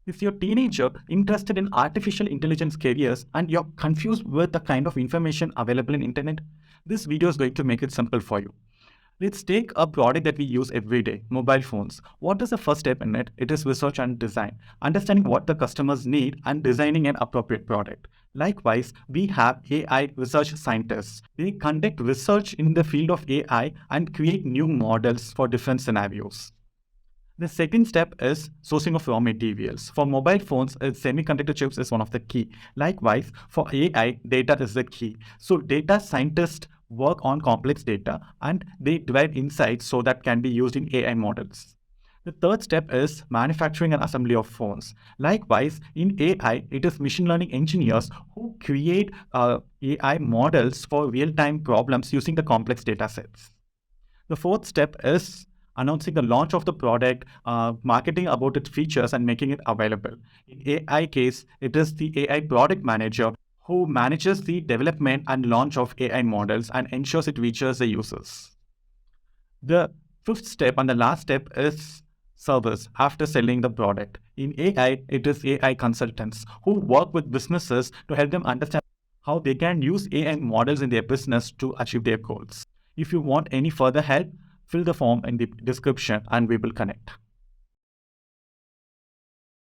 If you're a teenager interested in artificial intelligence careers and you're confused with the kind of information available in internet, this video is going to make it simple for you. Let's take a product that we use every day, mobile phones. What is the first step in it? It is research and design, understanding what the customers need and designing an appropriate product. Likewise, we have AI research scientists. They conduct research in the field of AI and create new models for different scenarios. The second step is sourcing of raw materials. For mobile phones, semiconductor chips is one of the key. Likewise, for AI, data is the key. So data scientists work on complex data and they derive insights so that can be used in AI models. The third step is manufacturing and assembly of phones. Likewise, in AI, it is machine learning engineers who create AI models for real-time problems using the complex data sets. The fourth step is announcing the launch of the product, marketing about its features, and making it available. In AI case, it is the AI product manager who manages the development and launch of AI models and ensures it reaches the users. The fifth step and the last step is service after selling the product. In AI, it is AI consultants who work with businesses to help them understand how they can use AI models in their business to achieve their goals. If you want any further help, fill the form in the description and we will connect.